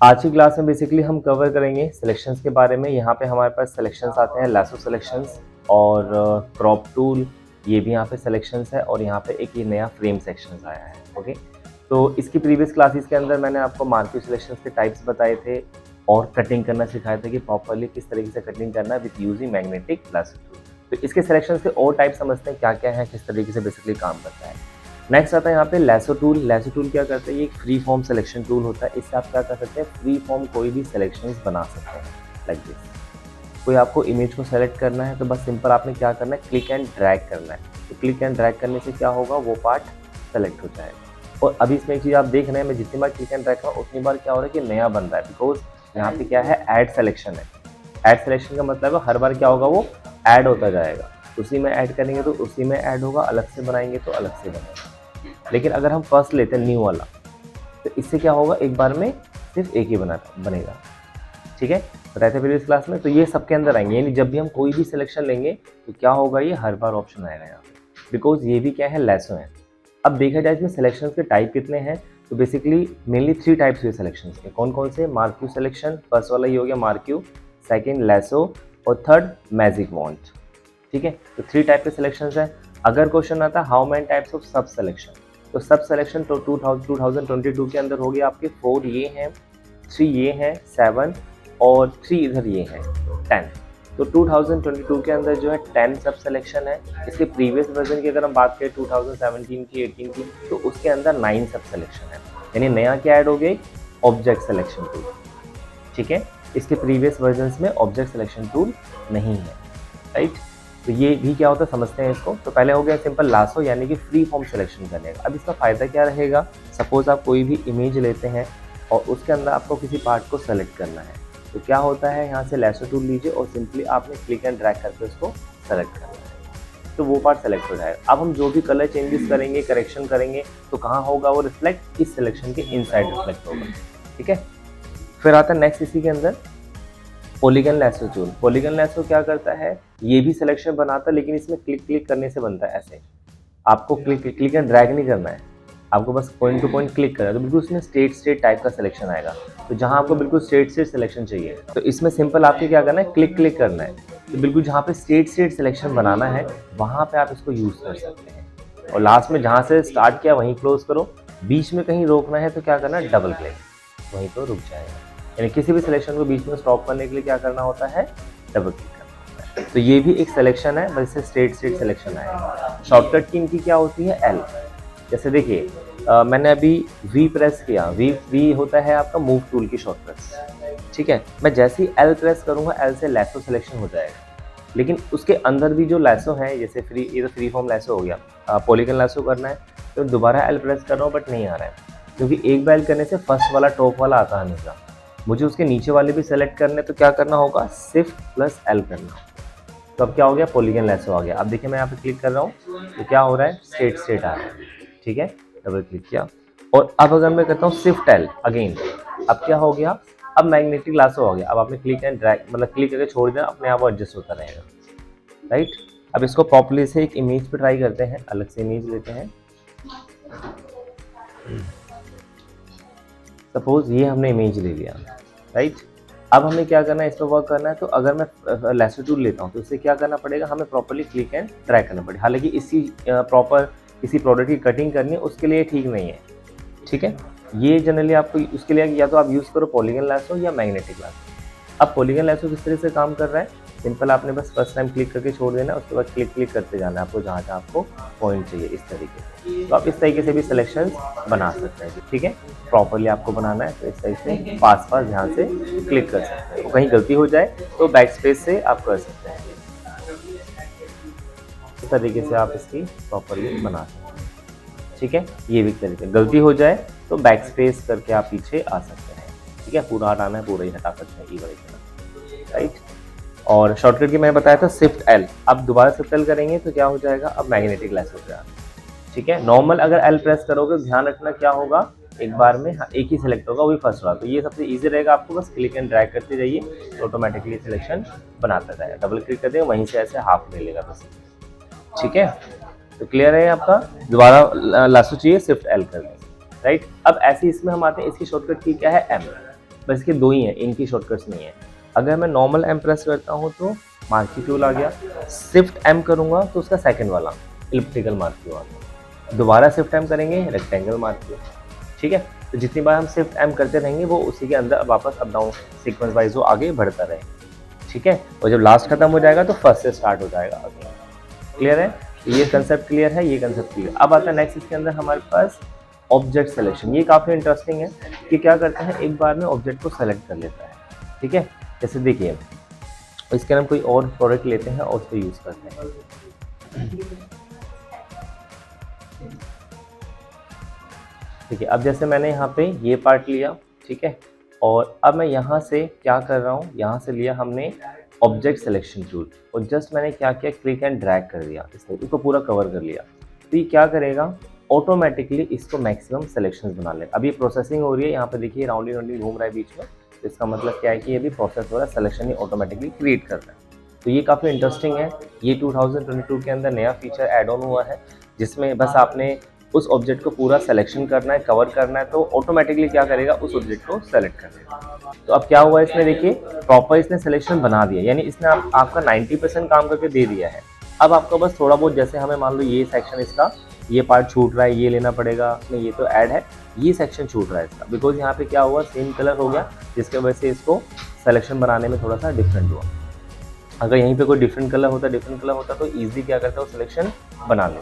आज की क्लास में बेसिकली हम कवर करेंगे सिलेक्शंस के बारे में। यहाँ पे हमारे पास सिलेक्शंस आते हैं, लैसो सिलेक्शंस और क्रॉप टूल, ये भी यहाँ पे सिलेक्शंस है, और यहाँ पे एक ये नया फ्रेम सेक्शंस आया है। ओके, तो इसकी प्रीवियस क्लासेस के अंदर मैंने आपको मार्क्यू सिलेक्शंस के टाइप्स बताए थे और कटिंग करना सिखाया था कि प्रॉपरली किस तरीके से कटिंग करना है with using magnetic lasso tool. तो इसके सिलेक्शंस के और टाइप समझते हैं क्या क्या है, किस तरीके से बेसिकली काम करता है। नेक्स्ट आता है यहाँ पे लैसो टूल। लैसो टूल क्या करता है, ये एक फ्री फॉर्म सिलेक्शन टूल होता है। इससे आप क्या कर सकते हैं, फ्री फॉर्म कोई भी सिलेक्शंस बना सकते हैं। लाइक दिस, कोई आपको इमेज को सेलेक्ट करना है तो बस सिंपल आपने क्या करना है, क्लिक एंड ड्रैग करना है। तो क्लिक एंड ड्रैग करने से क्या होगा, वो पार्ट सेलेक्ट हो जाएगा। और अभी इसमें एक चीज़ आप देख रहे हैं, मैं जितनी बार क्लिक एंड ड्रैग करूँ उतनी बार क्या हो रहा है कि नया बन रहा है, बिकॉज यहाँ पे क्या है, ऐड सेलेक्शन है। ऐड सेलेक्शन का मतलब है हर बार क्या होगा, वो ऐड होता जाएगा। उसी में ऐड करेंगे तो उसी में ऐड होगा, अलग से बनाएंगे तो अलग से बनेगा। लेकिन अगर हम फर्स्ट लेते हैं न्यू वाला, तो इससे क्या होगा, एक बार में सिर्फ एक ही बनेगा। ठीक है, बताए थे प्रीवियस क्लास में। तो ये सबके अंदर आएंगे, यानी जब भी हम कोई भी सिलेक्शन लेंगे तो क्या होगा, ये हर बार ऑप्शन आएगा यहाँ, बिकॉज ये भी क्या है, लैसो है। अब देखा जाए इसमें सिलेक्शन के टाइप कितने हैं, तो बेसिकली मेनली 3 टाइप्स हुए सिलेक्शन के। कौन कौन से, मार्क्यू सिलेक्शन, फर्स्ट वाला ये हो गया मार्क्यू, सेकेंड लैसो और थर्ड मैजिक वॉन्ड। ठीक है, तो 3 टाइप के सिलेक्शन है। अगर क्वेश्चन आता है हाउ मैनी टाइप्स ऑफ सब सिलेक्शन, तो सब सिलेक्शन तो 2022 के अंदर हो गया आपके 4 ये हैं, 3 ये हैं, 7 और 3 इधर ये हैं, 10। तो 2022 के अंदर जो है 10 सब सिलेक्शन है। इसके प्रीवियस वर्जन की अगर हम बात करें 2017 की, 18 की, तो उसके अंदर 9 सब सिलेक्शन है। यानी नया क्या ऐड हो गया, ऑब्जेक्ट सिलेक्शन टूल। ठीक है, इसके प्रीवियस वर्जन में ऑब्जेक्ट सिलेक्शन टूल नहीं है। राइट, तो ये भी क्या होता है समझते हैं इसको। तो पहले हो गया सिंपल लासो, यानी कि फ्री फॉर्म सिलेक्शन करने का। अब इसका फ़ायदा क्या रहेगा, सपोज आप कोई भी इमेज लेते हैं और उसके अंदर आपको किसी पार्ट को सेलेक्ट करना है, तो क्या होता है, यहाँ से लैसो टूल लीजिए और सिंपली आपने क्लिक एंड ड्रैग करके उसको सेलेक्ट करना है, तो वो पार्ट सेलेक्ट हो जाएगा। अब हम जो भी कलर चेंजेस करेंगे, करेक्शन करेंगे, तो कहाँ होगा वो रिफ्लेक्ट, इस सिलेक्शन के इनसाइड रिफ्लेक्ट होगा। ठीक है, फिर आता है नेक्स्ट इसी के अंदर polygon lasso tool. Polygon lasso क्या करता है, ये भी सिलेक्शन बनाता है, लेकिन इसमें क्लिक करने से बनता है। ऐसे आपको क्लिक एंड ड्रैग नहीं करना है, आपको बस पॉइंट टू पॉइंट क्लिक करना है, तो बिल्कुल उसमें स्ट्रेट टाइप का सिलेक्शन आएगा। तो जहां आपको बिल्कुल स्ट्रेट सिलेक्शन चाहिए, तो इसमें सिंपल आपको क्या करना है, क्लिक करना है। तो बिल्कुल जहाँ पे स्ट्रेट सिलेक्शन बनाना है वहाँ पे आप इसको यूज़ कर सकते हैं। और लास्ट में जहाँ से स्टार्ट किया वहीं क्लोज करो। बीच में कहीं रोकना है तो क्या करना है, डबल क्लिक, वहीं तो रुक जाएगा। यानी किसी भी सिलेक्शन को बीच में स्टॉप करने के लिए क्या करना होता है, डबल क्लिक करना होता है। तो ये भी एक सिलेक्शन है, बस स्ट्रेट सिलेक्शन आएगा। शॉर्टकट की इनकी क्या होती है, एल। जैसे देखिए मैंने अभी वी प्रेस किया, वी होता है आपका मूव टूल की शॉर्टकट। ठीक है, मैं जैसे ही एल प्रेस करूँगा, एल से लैसो सिलेक्शन हो जाएगा। लेकिन उसके अंदर भी जो लैसो है, जैसे ये तो फ्री फॉर्म लैसो हो गया, पॉलीगन लैसो करना है तो दोबारा एल प्रेस कर रहा हूँ बट नहीं आ रहा है, क्योंकि एक बार करने से फर्स्ट वाला टॉप वाला आता है हमेशा। मुझे उसके नीचे वाले भी सेलेक्ट करने, तो क्या करना होगा, शिफ्ट प्लस एल करना। तो अब क्या हो गया, पॉलीगन लैसो आ गया। अब देखिए मैं यहाँ पे क्लिक कर रहा हूँ तो क्या हो रहा है, स्ट्रेट आ रहा है। ठीक है, डबल क्लिक किया। और अब अगर मैं करता हूँ शिफ्ट एल अगेन, अब क्या हो गया, अब मैग्नेटिक लैसो हो गया। अब आपने क्लिक एंड ड्रैग, मतलब क्लिक करके छोड़ देना, अपने आप एडजस्ट होता रहेगा। राइट, अब इसको प्रॉपर्ली से एक इमेज पे ट्राई करते हैं, अलग से इमेज लेते हैं। सपोज ये हमने इमेज ले लिया। राइट, अब हमें क्या करना है, इस पर वर्क करना है। तो अगर मैं लैसो टूल लेता हूँ तो इससे क्या करना पड़ेगा, हमें प्रॉपर्ली क्लिक एंड ड्रैग करना पड़ेगा। हालांकि इसी प्रॉपर किसी प्रोडक्ट की कटिंग करनी है उसके लिए ठीक नहीं है। ठीक है, ये जनरली आपको उसके लिए या तो आप यूज़ करो पॉलीगन लैसो या मैग्नेटिक लैसो। अब पॉलीगन लैसो किस तरह से काम कर रहा है, सिंपल आपने बस फर्स्ट टाइम क्लिक करके छोड़ देना, उसके बाद क्लिक करते जाना है आपको जहाँ जहाँ आपको पॉइंट चाहिए, इस तरीके से। तो आप इस तरीके से भी सिलेक्शन बना सकते हैं। ठीक है, प्रॉपरली आपको बनाना है तो इस तरीके से पास ध्यान से क्लिक कर सकते हैं। कहीं गलती हो जाए तो बैक स्पेस से आप कर सकते हैं। इस तरीके से आप इसकी प्रॉपरली बना सकते हैं। ठीक है, ये भी तरीके, गलती हो जाए तो बैक स्पेस करके आप पीछे आ सकते हैं। ठीक है, पूरा हटाना है पूरा ही हटा सकते हैं, राइट। और शॉर्टकट की मैंने बताया था शिफ्ट एल। अब दोबारा शिफ्ट एल करेंगे तो क्या हो जाएगा, अब मैग्नेटिक लैसो हो जाएगा। ठीक है, नॉर्मल अगर एल प्रेस करोगे ध्यान रखना क्या होगा, एक बार में एक ही सिलेक्ट होगा, वही फर्स्ट होगा। तो ये सबसे इजी रहेगा, आपको बस क्लिक एंड ड्रैग करते जाइए तो ऑटोमेटिकली सिलेक्शन बनाता जाएगा। डबल क्लिक कर देंगे वहीं से ऐसे हाफ ले लेगा बस। ठीक है, तो क्लियर है आपका। दोबारा लासो चाहिए, शिफ्ट एल कर दें। राइट, अब ऐसे इसमें हम आते हैं, इसकी शॉर्टकट की क्या है, एम। बस इसके 2 ही हैं, इनकी शॉर्टकट्स नहीं है। अगर मैं नॉर्मल एम प्रेस करता हूँ तो मार्की टूल आ गया, शिफ्ट एम करूँगा तो उसका सेकंड वाला इलिप्टिकल मार्की आ गया, दोबारा शिफ्ट एम करेंगे रेक्टेंगल मार्की। ठीक है, तो जितनी बार हम शिफ्ट एम करते रहेंगे वो उसी के अंदर वापस अप डाउन सीक्वेंस वाइज वो आगे बढ़ता रहे। ठीक है, और जब लास्ट खत्म हो जाएगा तो फर्स्ट से स्टार्ट हो जाएगा अगला। क्लियर है, ये कंसेप्ट क्लियर है, ये कंसेप्ट क्लियर। अब आता है नेक्स्ट, इसके अंदर हमारे पास ऑब्जेक्ट सिलेक्शन। ये काफ़ी इंटरेस्टिंग है कि क्या करता है, एक बार में ऑब्जेक्ट को सेलेक्ट कर लेता है। ठीक है, जैसे देखिए इसके अंदर कोई और प्रोडक्ट लेते हैं और उसको यूज़ करते हैं। ठीक है, अब जैसे मैंने यहाँ पे ये पार्ट लिया, ठीक है, और अब मैं यहाँ से क्या कर रहा हूँ, यहाँ से लिया हमने ऑब्जेक्ट सिलेक्शन टूल और जस्ट मैंने क्या किया, क्लिक एंड ड्रैग कर दिया, इसको पूरा कवर कर लिया। तो ये क्या करेगा, ऑटोमेटिकली इसको मैक्सिमम सिलेक्शंस बना ले। अभी प्रोसेसिंग हो रही है, यहाँ पे देखिए राउंडली राउंडली घूम रहा है बीच में, तो इसका मतलब क्या है कि ये भी प्रोसेस हो रहा है, सिलेक्शन ही ऑटोमेटिकली क्रिएट कर रहा है। तो ये काफ़ी इंटरेस्टिंग है। ये 2022 के अंदर नया फीचर ऐड ऑन हुआ है, जिसमें बस आपने उस ऑब्जेक्ट को पूरा सिलेक्शन करना है, कवर करना है, तो ऑटोमेटिकली क्या करेगा, उस ऑब्जेक्ट को सेलेक्ट कर लेगा। तो अब क्या हुआ इसमें, देखिए प्रॉपर इसने सिलेक्शन बना दिया, यानी इसने आपका 90% काम करके दे दिया है। अब आपको बस थोड़ा बहुत, जैसे हमें मान लो ये सेक्शन इसका ये पार्ट छूट रहा है, ये लेना पड़ेगा, नहीं ये तो ऐड है, ये सेक्शन छूट रहा है इसका, बिकॉज यहाँ पे क्या हुआ, सेम कलर हो गया, जिसके वजह से इसको सिलेक्शन बनाने में थोड़ा सा डिफरेंट हुआ। अगर यहीं पे कोई डिफरेंट कलर होता तो ईजी क्या करता है, वो सिलेक्शन बना ले,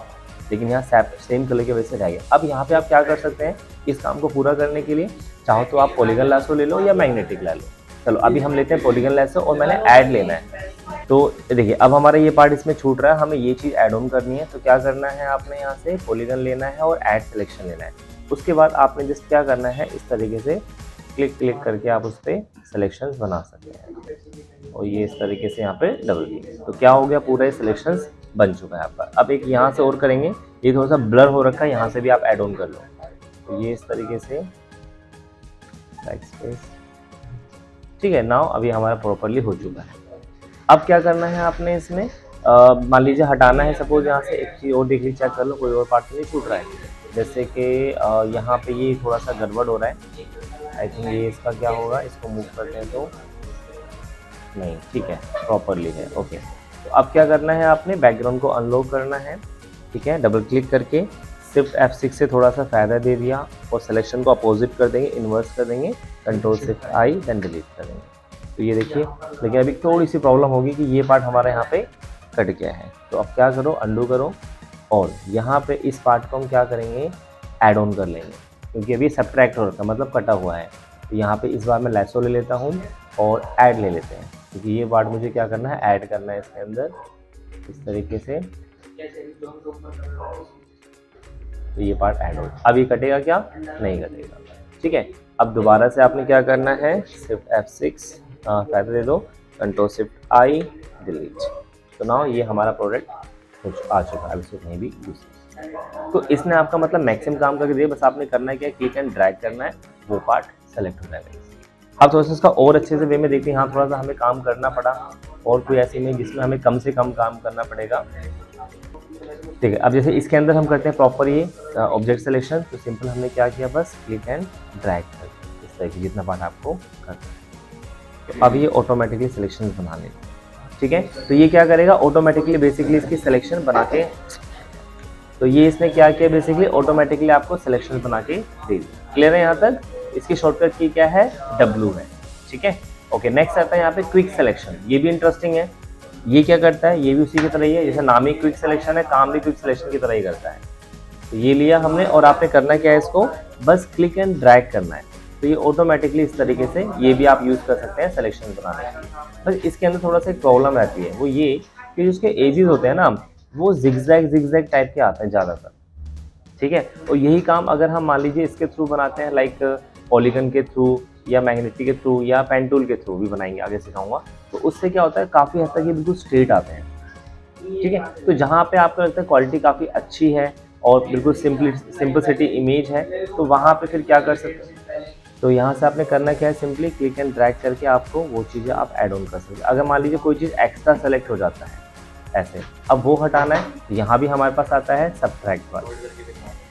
लेकिन यहाँ सेम कलर की वजह से रह गया। अब यहाँ पे आप क्या कर सकते हैं, इस काम को पूरा करने के लिए चाहो तो आप पॉलीगन लैसो ले लो या मैग्नेटिक ले लो। चलो अभी हम लेते हैं पॉलीगन लैसो और मैंने ऐड लेना है। तो देखिए अब हमारा ये पार्ट इसमें छूट रहा है, हमें ये चीज़ ऐड ऑन करनी है। तो क्या करना है, आपने यहाँ से पॉलीगन लेना है और ऐड सिलेक्शन लेना है। उसके बाद आपने जस्ट क्या करना है, इस तरीके से क्लिक करके आप उस पर सिलेक्शंस बना सकते हैं और ये इस तरीके से यहाँ पे डबल क्लिक, तो क्या हो गया, पूरा सिलेक्शंस बन चुका है आपका। अब एक यहाँ से और करेंगे, ये थोड़ा सा ब्लर हो रखा है, यहाँ से भी आप ऐड ऑन कर लो। तो ये इस तरीके से बैक स्पेस, ठीक है। नाउ अभी हमारा प्रॉपरली हो चुका है। अब क्या करना है आपने इसमें, मान लीजिए हटाना है, सपोज यहाँ से एक चीज़ और देख लीजिए, चेक कर लो कोई और पार्ट तो नहीं छूट रहा है। जैसे कि यहाँ पे ये थोड़ा सा गड़बड़ हो रहा है, आई थिंक ये इसका क्या होगा, इसको मूव करते हैं तो नहीं, ठीक है प्रॉपरली है, ओके। तो अब क्या करना है, आपने बैकग्राउंड को अनलॉक करना है, ठीक है, डबल क्लिक करके शिफ्ट F6 से थोड़ा सा फ़ायदा दे दिया और सिलेक्शन को अपोजिट कर देंगे, इन्वर्स कर देंगे, कंट्रोल शिफ्ट आई देन डिलीट कर देंगे। तो ये देखिए, लेकिन अभी थोड़ी सी प्रॉब्लम होगी कि ये पार्ट हमारा यहाँ पे कट गया है। तो अब क्या करो, अंडू करो और यहाँ पे इस पार्ट को हम क्या करेंगे, ऐड ऑन कर लेंगे, क्योंकि अभी सब्ट्रैक्ट हो रखा है, मतलब कटा हुआ है। तो यहाँ पे इस बार मैं लैसो ले लेता हूँ और ऐड ले लेते हैं, क्योंकि ये पार्ट मुझे क्या करना है, ऐड करना है इसके अंदर इस तरीके से। तो ये पार्ट ऐड हो, अब ये कटेगा क्या, नहीं कटेगा, ठीक है। अब दोबारा से आपने क्या करना है, शिफ्ट F6 फ़ायदा दे दो, कंट्रोल शिफ्ट आई डिलीट। तो नाउ ये हमारा प्रोडक्ट आ चुका है, अब इसको कहीं भी यूज। तो इसने आपका मतलब मैक्सिमम काम करके दिया, बस आपने करना है क्या, क्लिक एंड ड्रैग करना है, वो पार्ट सेलेक्ट हो जाएगा। अब थोड़ा सा इसका और अच्छे से वे में देखते हैं, हाँ थोड़ा सा हमें काम करना पड़ा, और कोई ऐसी में जिसमें हमें कम से कम काम करना पड़ेगा, ठीक है। अब जैसे इसके अंदर हम करते हैं प्रॉपर ये ऑब्जेक्ट सिलेक्शन, तो सिंपल हमने क्या किया, बस क्लिक एंड ड्रैग कर इस तरह की जितना पार्ट आपको करना है। तो अब ये ऑटोमेटिकली सिलेक्शन बना लेगा, ठीक है। तो ये क्या करेगा, ऑटोमेटिकली बेसिकली इसकी सिलेक्शन बना के, तो ये इसने क्या किया, बेसिकली ऑटोमेटिकली आपको सिलेक्शन बना के दे दिया। क्लियर है यहाँ तक, इसकी शॉर्टकट की क्या है, W है, ठीक है, ओके। नेक्स्ट आता है यहाँ पे क्विक सिलेक्शन, ये भी इंटरेस्टिंग है। ये क्या करता है, ये भी उसी की तरह ही है, जैसे नाम ही क्विक सिलेक्शन है, काम भी क्विक सिलेक्शन की तरह ही करता है। तो ये लिया हमने और आपने करना क्या है, इसको बस क्लिक एंड ड्रैग करना है। तो ये ऑटोमेटिकली इस तरीके से ये भी आप यूज़ कर सकते हैं सिलेक्शन बनाने के लिए। बस इसके अंदर थोड़ा सा एक प्रॉब्लम रहती है, वो ये कि उसके एजेस होते हैं ना, वो जिगजैग टाइप के आते हैं ज़्यादातर, ठीक है। और यही काम अगर हम मान लीजिए इसके थ्रू बनाते हैं, लाइक पॉलीगन के थ्रू या मैग्नेटिक के थ्रू या पेन टूल के थ्रू भी बनाएंगे, आगे सिखाऊंगा, तो उससे क्या होता है, काफ़ी हद तक ये बिल्कुल स्ट्रेट आते हैं, ठीक है। तो जहाँ पे आपको लगता है क्वालिटी काफ़ी अच्छी है और बिल्कुल सिंपलिसिटी इमेज है, तो वहाँ पे फिर क्या कर सकते हैं, तो यहाँ से आपने करना क्या है, सिंपली क्लिक एंड ड्रैग करके आपको वो चीज़ें आप ऐड ऑन कर सकते हैं। अगर मान लीजिए कोई चीज़ एक्स्ट्रा सेलेक्ट हो जाता है ऐसे, अब वो हटाना है, तो यहाँ भी हमारे पास आता है सब्ट्रैक्ट वाला,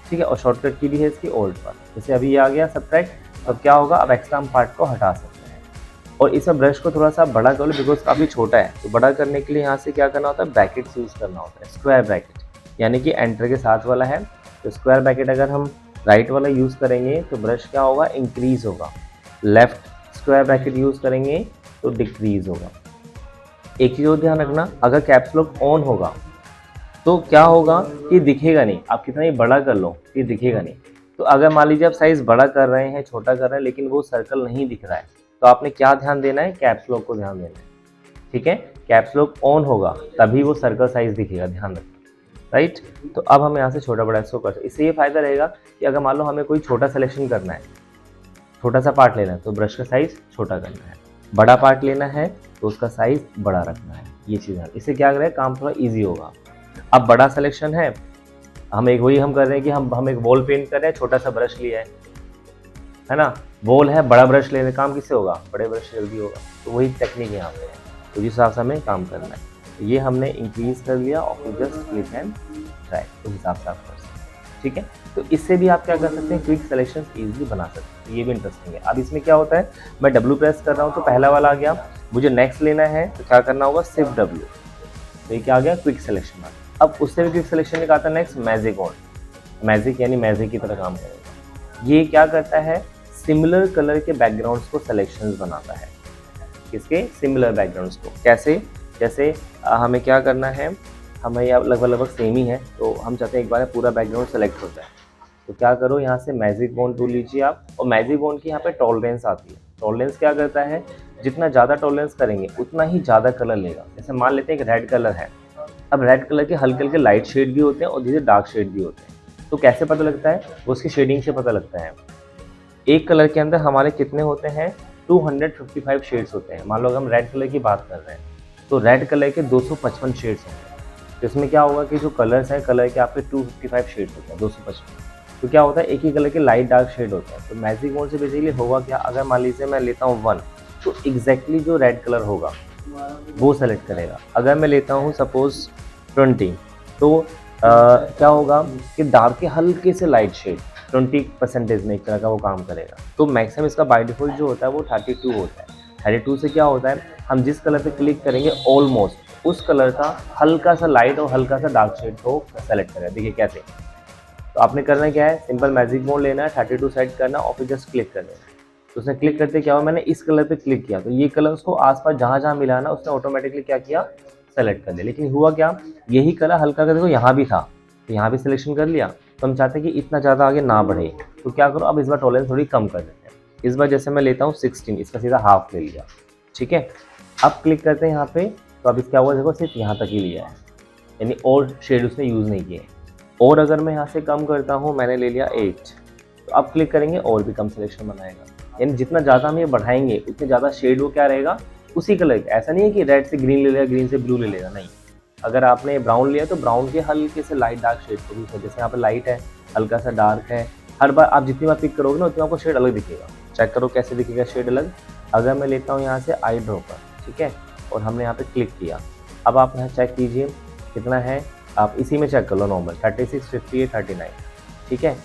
ठीक है, और शॉर्टकट की भी है इसकी ओल्ड पर। जैसे अभी ये आ गया सब्ट्रैक्ट, तो क्या होगा, अब एक्स्ट्रा हम पार्ट को हटा सकते हैं। और इस ब्रश को थोड़ा सा बड़ा कर लो बिकॉज काफ़ी छोटा है, तो बड़ा करने के लिए यहाँ से क्या करना होता है, ब्रैकेट्स यूज़ करना होता है, स्क्वायर ब्रैकेट यानी कि एंटर के साथ वाला है। तो स्क्वायर ब्रैकेट अगर हम राइट वाला यूज़ करेंगे तो ब्रश क्या होगा, इंक्रीज होगा। लेफ्ट स्क्वायर ब्रैकेट यूज़ करेंगे तो डिक्रीज होगा। एक चीज़ और ध्यान रखना, अगर कैप्स लॉक ऑन होगा तो क्या होगा कि दिखेगा नहीं, आप कितना ही बड़ा कर लो ये दिखेगा नहीं। तो अगर मान लीजिए आप साइज़ बड़ा कर रहे हैं, छोटा कर रहे हैं, लेकिन वो सर्कल नहीं दिख रहा है, तो आपने क्या ध्यान देना है, कैप्स लॉक को ध्यान देना है। ठीक है, कैप्स लॉक ऑन होगा तभी वो सर्कल साइज दिखेगा, ध्यान रखना। राइट, तो अब हम यहाँ से छोटा बड़ा इसको कर सकते। इससे ये फायदा रहेगा कि अगर मान लो हमें कोई छोटा सिलेक्शन करना है, छोटा सा पार्ट लेना है, तो ब्रश का साइज छोटा करना है। बड़ा पार्ट लेना है तो उसका साइज बड़ा रखना है। ये चीज़ है, इससे क्या करें, काम थोड़ा ईजी होगा। अब बड़ा सिलेक्शन है, हम एक वही हम कर रहे हैं कि हम एक वॉल पेंट कर रहे हैं, छोटा सा ब्रश लिया है ना, वॉल है, बड़ा ब्रश लेने, काम किससे होगा, बड़े ब्रश से जल्दी होगा। तो वही टेक्निक यहाँ पे है, तो जिस हिसाब से हमें काम करना है। तो ये हमने इंक्रीज कर लिया और फिर जस्ट क्लिक एंड ड्रैग, उस हिसाब से आप कर सकते हैं। ठीक है, तो इससे भी आप क्या कर सकते हैं, क्विक सिलेक्शन इजीली बना सकते हैं। ये भी इंटरेस्टिंग है। अब इसमें क्या होता है, मैं डब्ल्यू प्रेस कर रहा हूँ तो पहला वाला आ गया, मुझे नेक्स्ट लेना है तो क्या करना होगा, सिर्फ डब्ल्यू, तो ये क्या आ गया, क्विक सिलेक्शन। अब उससे भी क्विक सिलेक्शन में आता है नेक्स्ट मैजिक ऑन, मैजिक यानी मैजिक की तरह काम करेगा। ये क्या करता है, सिमिलर कलर के बैकग्राउंड्स को सिलेक्शंस बनाता है। किसके, सिमिलर बैकग्राउंड्स को। कैसे, जैसे हमें क्या करना है, हमें यहाँ लगभग सेम ही है, तो हम चाहते हैं एक बार पूरा बैकग्राउंड सेलेक्ट हो जाए। तो क्या करो, यहाँ से मैजिक बॉन्ड टूल लीजिए आप, और मैजिक बॉन्ड की यहाँ पे टॉलरेंस आती है। टॉलरेंस क्या करता है, जितना ज़्यादा टॉलरेंस करेंगे उतना ही ज़्यादा कलर लेगा। जैसे मान लेते हैं एक रेड कलर है, अब रेड कलर के हल्के हल्के लाइट शेड भी होते हैं और धीरे डार्क शेड भी होते हैं। तो कैसे पता लगता है, वो उसकी शेडिंग से पता लगता है। एक कलर के अंदर हमारे कितने होते हैं, 255 शेड्स होते हैं। मान लो अगर हम रेड कलर की बात कर रहे हैं तो रेड कलर के 255 शेड्स होंगे। तो इसमें क्या होगा कि जो कलर्स हैं, कलर के आपके 255 शेड्स होते हैं, 255। तो क्या होता है, एक ही कलर के लाइट डार्क शेड होते हैं। तो मैजिक मोड से बेसिकली होगा क्या, अगर मान लीजिए मैं लेता हूँ 1, तो एग्जैक्टली जो रेड कलर होगा वो सेलेक्ट करेगा। अगर मैं लेता हूँ सपोज 20, तो क्या होगा कि डार्क के हल्के से लाइट शेड 20% में एक तरह का वो काम करेगा। तो मैक्सिमम इसका बाय डिफॉल्ट जो होता है वो 32 होता है। 32 से क्या होता है, हम जिस कलर पे क्लिक करेंगे ऑलमोस्ट उस कलर का हल्का सा लाइट और हल्का सा डार्क शेड को सेलेक्ट करेगा। देखिए कैसे, तो आपने करना क्या है, सिंपल मैजिक मोड लेना है, 32 सेट करना और फिर जस्ट क्लिक कर देना। तो उसने क्लिक करते क्या हुआ, मैंने इस कलर पे क्लिक किया तो ये कलर उसको आसपास जहाँ जहाँ मिला ना उसने ऑटोमेटिकली क्या किया, सेलेक्ट कर दिया। लेकिन हुआ क्या, यही कलर हल्का कर देखो यहाँ भी था, तो यहाँ भी सिलेक्शन कर लिया। तो हम चाहते हैं कि इतना ज़्यादा आगे ना बढ़े, तो क्या करो, अब इस बार टॉलरेंस थोड़ी कम कर देते हैं। इस बार जैसे मैं लेता हूँ 16, इसका सीधा हाफ ले लिया। ठीक है, अब क्लिक करते हैं यहाँ पे, तो अब क्या हुआ देखो, सिर्फ यहाँ तक ही लिया है, यानी और शेड उसने यूज़ नहीं किए। और अगर मैं यहाँ से कम करता हूँ, मैंने ले लिया 8, तो अब क्लिक करेंगे और भी कम सिलेक्शन बनाएगा। यानी जितना ज़्यादा हम ये बढ़ाएंगे उतने ज़्यादा शेड वो क्या रहेगा, उसी कलर का। ऐसा नहीं है कि रेड से ग्रीन ले लेगा, ग्रीन से ब्लू ले लेगा, नहीं। अगर आपने ब्राउन लिया तो ब्राउन के हल्के से लाइट डार्क शेड को भी, जैसे यहाँ पे लाइट है, हल्का सा डार्क है, हर बार आप जितनी बार पिक करोगे ना उतनी आपको शेड अलग दिखेगा। चेक करो कैसे दिखेगा शेड अलग। अगर मैं लेता हूँ यहाँ से आई ड्रॉपर, ठीक है, और हमने यहाँ पे क्लिक किया, अब आप यहाँ चेक कीजिए कितना है, आप इसी में चेक कर लो नॉर्मल 36, 58, 39। ठीक है,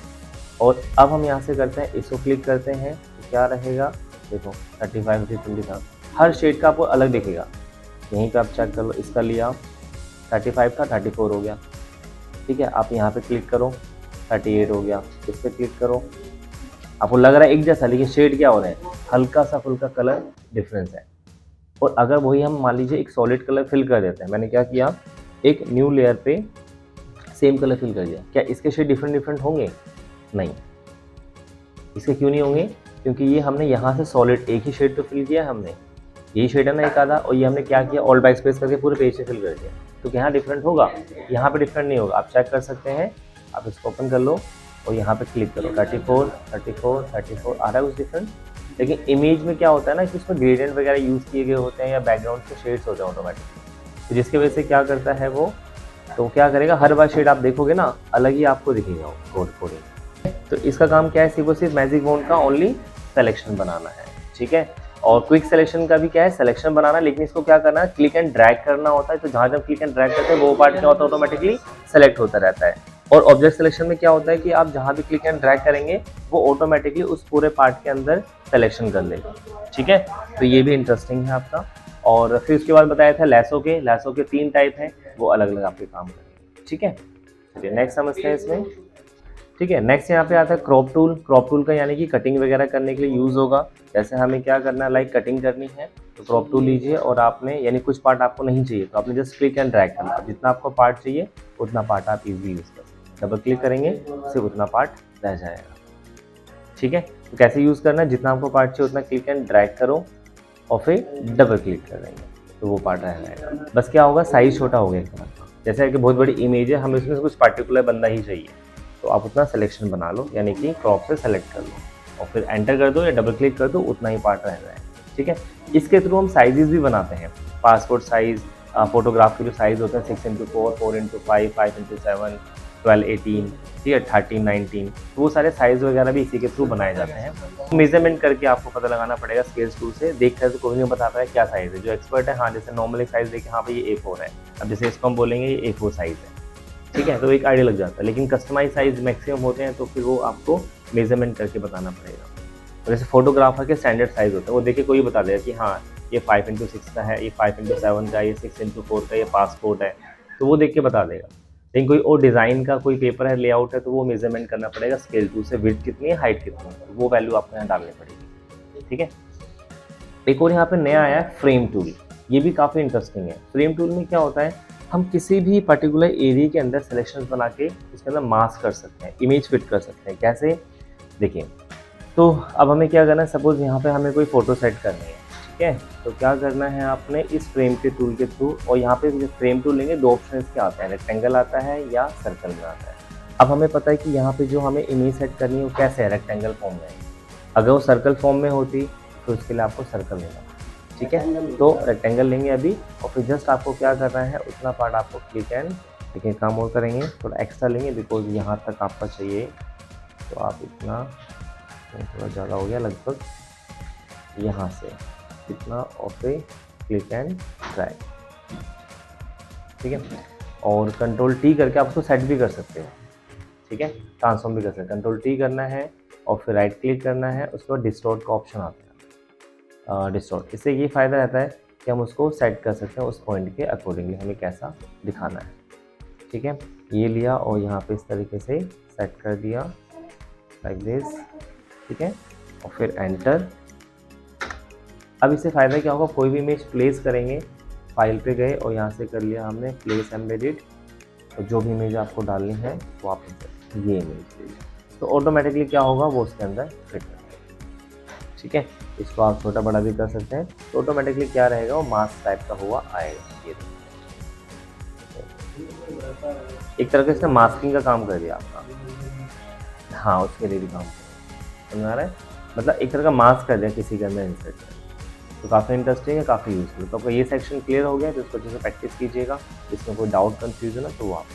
और अब हम यहाँ से करते हैं, इसको क्लिक करते हैं तो क्या रहेगा, देखो 35, 27, हर शेड का आपको अलग दिखेगा। यहीं पे आप चेक कर लो, इसका लिया 35 था, 34 हो गया। ठीक है, आप यहाँ पे क्लिक करो 38 हो गया, इस पर क्लिक करो, आपको लग रहा है एक जैसा, लेकिन शेड क्या हो रहा है, हल्का सा फुल्का कलर डिफरेंस है। और अगर वही हम मान लीजिए एक सॉलिड कलर फिल कर देते हैं, मैंने क्या किया, एक न्यू लेयर पे सेम कलर फिल कर दिया, क्या इसके शेड डिफरेंट होंगे, नहीं। इसके क्यों नहीं होंगे, क्योंकि ये हमने यहाँ से सॉलिड एक ही शेड तो फिल किया है हमने, यही शेड है ना एक आधा, और ये हमने क्या किया, ऑल बैक स्पेस करके पूरे पेज से फिल कर दिया। तो यहाँ डिफरेंट होगा, यहाँ पे डिफरेंट नहीं होगा। आप चेक कर सकते हैं, आप इसको ओपन कर लो और यहाँ पे क्लिक करो, 34, 34, 34 आ रहा है कुछ डिफरेंट। लेकिन इमेज में क्या होता है ना कि उसमें ग्रेडियंट वगैरह यूज़ किए गए होते हैं या बैकग्राउंड के शेड्स होते हैं ऑटोमेटिक, तो जिसकी वजह से क्या करता है वो, तो क्या करेगा, हर बार शेड आप देखोगे ना अलग ही आपको दिखेगा कोड कोडिंग। तो इसका काम क्या है, सिर्फ मैजिक बॉन्ड का ओनली सेलेक्शन बनाना है। ठीक है, और क्विक सिलेक्शन का भी क्या है, सिलेक्शन बनाना, लेकिन इसको क्या करना है, क्लिक एंड ड्रैग करना होता है। तो जहाँ जब क्लिक एंड ड्रैग करते हैं वो पार्ट क्या होता है, ऑटोमेटिकली सेलेक्ट होता रहता है। और ऑब्जेक्ट सिलेक्शन में क्या होता है कि आप जहाँ भी क्लिक एंड ड्रैग करेंगे वो ऑटोमेटिकली उस पूरे पार्ट के अंदर सिलेक्शन कर लेगा। ठीक है, तो ये भी इंटरेस्टिंग है आपका। और फिर उसके बाद बताया था लैसो के 3 टाइप हैं, वो अलग अलग आपके काम करेंगे। ठीक है, चलिए नेक्स्ट समझते हैं इसमें। ठीक है, नेक्स्ट यहाँ पे आता है क्रॉप टूल। क्रॉप टूल का यानी कि कटिंग वगैरह करने के लिए यूज़ होगा। जैसे हमें क्या करना है, लाइक कटिंग करनी है तो क्रॉप टूल लीजिए और आपने यानी कुछ पार्ट आपको नहीं चाहिए तो आपने जस्ट क्लिक एंड ड्रैग करना, जितना आपको पार्ट चाहिए उतना पार्ट आप इजीली यूज़ कर सकते हैं। डबल क्लिक करेंगे सिर्फ उतना पार्ट रह जाएगा। ठीक है, तो कैसे यूज़ करना है, जितना आपको पार्ट चाहिए उतना क्लिक एंड ड्रैग करो और फिर डबल क्लिक कर देंगे तो वो पार्ट रह जाएगा। बस क्या होगा, साइज़ छोटा हो गया एक तरह का। जैसे कि बहुत बड़ी इमेज है, हमें उसमें से कुछ पार्टिकुलर बंदा ही चाहिए तो आप उतना सिलेक्शन बना लो, यानी कि क्रॉप से सेलेक्ट कर लो और फिर एंटर कर दो या डबल क्लिक कर दो, उतना ही पार्ट रह जाए। ठीक है, इसके थ्रू हम साइजेस भी बनाते हैं। पासपोर्ट साइज़, फोटोग्राफ के जो साइज़ होते हैं 6x4, 4x5, 5x7, 12-18, ठीक है, 13-19, तो वो सारे साइज़ वगैरह भी इसी के थ्रू बनाए जाते हैं। मेजरमेंट करके आपको पता लगाना पड़ेगा स्केल्स टूल से, देख कर तो कोई नहीं बता पाया क्या साइज़ है। जो एक्सपर्ट है, हाँ, जैसे नॉर्मल एक साइज़ देखे, हाँ भाई ये A4 है, अब जैसे इसको हम बोलेंगे ये A4 साइज़ है। ठीक है, तो एक आइडिया लग जाता है। लेकिन कस्टमाइज साइज मैक्सिमम होते हैं तो फिर वो आपको मेजरमेंट करके बताना पड़ेगा। तो जैसे फोटोग्राफर के स्टैंडर्ड साइज होते हैं, वो देख के कोई बता देगा कि हाँ ये 5x6 का है, ये 5x7 का है, ये 6x4 का, ये पासपोर्ट है, तो वो देख के बता देगा। लेकिन कोई और डिज़ाइन का कोई पेपर है, लेआउट है, तो वो मेजरमेंट करना पड़ेगा स्केल टूल से, विड्थ कितनी है, हाइट कितनी है, वो वैल्यू आपको यहाँ डालनी पड़ेगी। ठीक है, एक और यहाँ पे नया आया है फ्रेम टूल। ये भी काफ़ी इंटरेस्टिंग है। फ्रेम टूल में क्या होता है, हम किसी भी पर्टिकुलर एरिया के अंदर सिलेक्शंस बना के उसके अंदर मास्क कर सकते हैं, इमेज फिट कर सकते हैं। कैसे, देखिए, तो अब हमें क्या करना है, सपोज यहाँ पे हमें कोई फ़ोटो सेट करनी है। ठीक है, तो क्या करना है आपने, इस फ्रेम के टूल के थ्रू, और यहाँ पे जो फ्रेम टूल लेंगे 2 ऑप्शन के आते हैं, रेक्टेंगल आता है या सर्कल में आता है। अब हमें पता है कि यहाँ पे जो हमें इमेज सेट करनी है वो कैसे है, रेक्टेंगल फॉर्म में। अगर वो सर्कल फॉर्म में होती तो उसके लिए आपको सर्कल लेना। ठीक है, तो रेक्टेंगल लेंगे अभी और फिर जस्ट आपको क्या करना है, उतना पार्ट आपको क्लिक एंड, देखिए काम और करेंगे, थोड़ा एक्स्ट्रा लेंगे बिकॉज यहाँ तक आपका चाहिए, तो आप इतना, थोड़ा ज़्यादा हो गया लगभग, यहाँ से इतना और फिर क्लिक एंड ड्रैग। ठीक है, और कंट्रोल टी करके आप उसको सेट भी कर सकते हो। ठीक है, ट्रांसफॉर्म भी कर सकते हैं। कंट्रोल टी करना है और फिर राइट क्लिक करना है, उसके बाद डिस्टॉर्ट का ऑप्शन आता है, डिस्टॉर्ट। इससे ये फ़ायदा रहता है कि हम उसको सेट कर सकते हैं उस पॉइंट के अकॉर्डिंगली हमें कैसा दिखाना है। ठीक है, ये लिया और यहाँ पे इस तरीके से सेट कर दिया लाइक दिस। ठीक है, और फिर एंटर। अब इससे फ़ायदा क्या होगा, कोई भी इमेज प्लेस करेंगे, फाइल पे गए और यहाँ से कर लिया हमने प्लेस एम्बेडेड, और जो भी इमेज आपको डालनी है वो आप ये इमेज लीजिए, तो ऑटोमेटिकली क्या होगा, वो उसके अंदर फिट कर देगा। ठीक है, इसको आप छोटा बड़ा भी कर सकते हैं, तो ऑटोमेटिकली क्या रहेगा, वो मास्क टाइप का हुआ आएगा। ये एक तरह से इसने मास्किंग का काम कर दिया आपका। हाँ, उसके लिए भी काम समझ आ रहा है, मतलब एक तरह का मास्क कर दिया किसी के अंदर इंसर्ट कर। तो काफ़ी इंटरेस्टिंग है, काफ़ी यूजफुल। तो आपका ये सेक्शन क्लियर हो गया, तो इसको अच्छे से प्रैक्टिस कीजिएगा। इसमें कोई डाउट, कन्फ्यूजन है तो वो आप